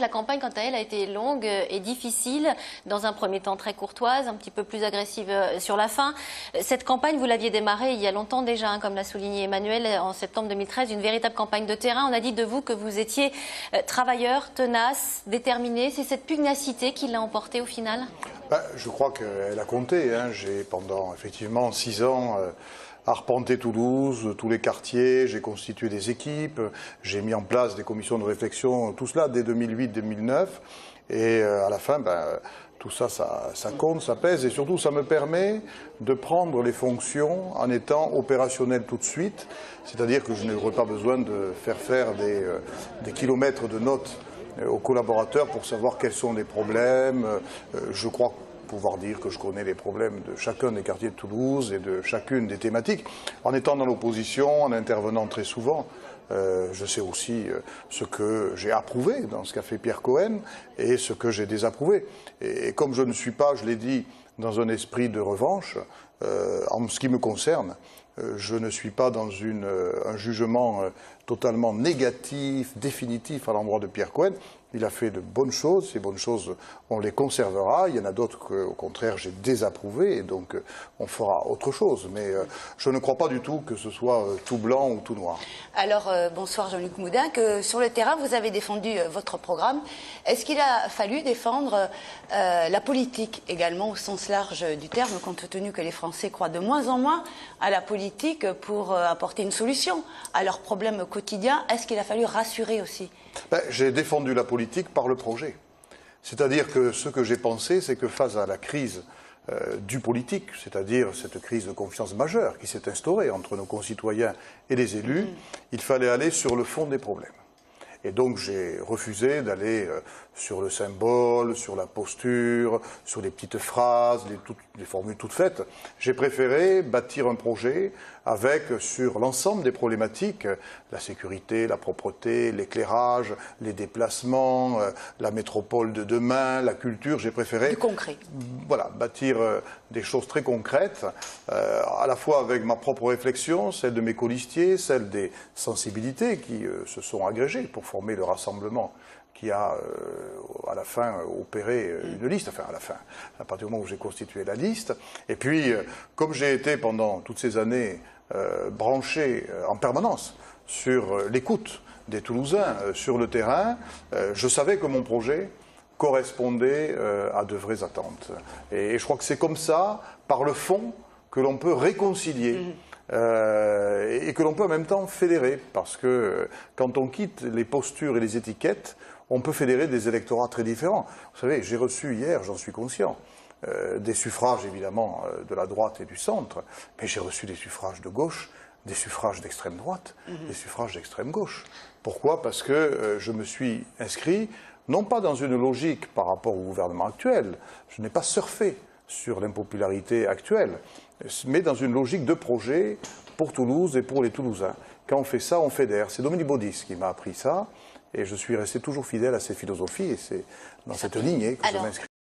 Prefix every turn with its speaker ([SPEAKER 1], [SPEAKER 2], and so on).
[SPEAKER 1] La campagne, quant à elle, a été longue et difficile. Dans un premier temps très courtoise, un petit peu plus agressive sur la fin. Cette campagne, vous l'aviez démarrée il y a longtemps déjà, hein, comme l'a souligné Emmanuel, en septembre 2013, une véritable campagne de terrain. On a dit de vous que vous étiez travailleur, tenace, déterminé. C'est cette pugnacité qui l'a emporté au final?
[SPEAKER 2] Je crois qu'elle a compté. Hein. J'ai pendant effectivement 6 ans arpenté Toulouse, tous les quartiers, j'ai constitué des équipes, j'ai mis en place des commissions de réflexion, tout cela dès 2008-2009. Et à la fin, tout ça, ça compte, ça pèse, et surtout ça me permet de prendre les fonctions en étant opérationnel tout de suite. C'est-à-dire que je n'aurai pas besoin de faire des kilomètres de notes aux collaborateurs pour savoir quels sont les problèmes. Je crois pouvoir dire que je connais les problèmes de chacun des quartiers de Toulouse et de chacune des thématiques. En étant dans l'opposition, en intervenant très souvent, je sais aussi ce que j'ai approuvé dans ce qu'a fait Pierre Cohen et ce que j'ai désapprouvé. Et comme je ne suis pas, je l'ai dit, dans un esprit de revanche, en ce qui me concerne, je ne suis pas dans un jugement totalement négatif, définitif à l'endroit de Pierre Cohen. Il a fait de bonnes choses, ces bonnes choses, on les conservera. Il y en a d'autres qu'au contraire j'ai désapprouvées, et donc on fera autre chose. Mais je ne crois pas du tout que ce soit tout blanc ou tout noir.
[SPEAKER 3] Alors, bonsoir Jean-Luc Moudin, que sur le terrain vous avez défendu votre programme. Est-ce qu'il a fallu défendre la politique également au sens large du terme, compte tenu que les Français croient de moins en moins à la politique pour apporter une solution à leurs problèmes quotidiens? Est-ce qu'il a fallu rassurer aussi?
[SPEAKER 2] J'ai défendu la politique par le projet. C'est-à-dire que ce que j'ai pensé, c'est que face à la crise du politique, c'est-à-dire cette crise de confiance majeure qui s'est instaurée entre nos concitoyens et les élus, il fallait aller sur le fond des problèmes. Et donc j'ai refusé d'aller sur le symbole, sur la posture, sur les petites phrases, les formules toutes faites. J'ai préféré bâtir un projet avec, sur l'ensemble des problématiques, la sécurité, la propreté, l'éclairage, les déplacements, la métropole de demain, la culture. J'ai préféré
[SPEAKER 3] du concret.
[SPEAKER 2] Voilà, bâtir des choses très concrètes, à la fois avec ma propre réflexion, celle de mes colistiers, celle des sensibilités qui se sont agrégées pour former le rassemblement qui a à la fin opéré une liste, enfin à la fin, à partir du moment où j'ai constitué la liste. Et puis, comme j'ai été pendant toutes ces années branché en permanence sur l'écoute des Toulousains sur le terrain, je savais que mon projet correspondait à de vraies attentes. Et je crois que c'est comme ça, par le fond, que l'on peut réconcilier. Et que l'on peut en même temps fédérer, parce que quand on quitte les postures et les étiquettes, on peut fédérer des électorats très différents. Vous savez, j'ai reçu hier, j'en suis conscient, des suffrages évidemment de la droite et du centre, mais j'ai reçu des suffrages de gauche, des suffrages d'extrême droite, des suffrages d'extrême gauche. Pourquoi? Parce que je me suis inscrit, non pas dans une logique par rapport au gouvernement actuel, je n'ai pas surfé sur l'impopularité actuelle, mais dans une logique de projet pour Toulouse et pour les Toulousains. Quand on fait ça, on fédère. C'est Dominique Baudis qui m'a appris ça, et je suis resté toujours fidèle à ses philosophies, et c'est dans cette lignée que je m'inscris.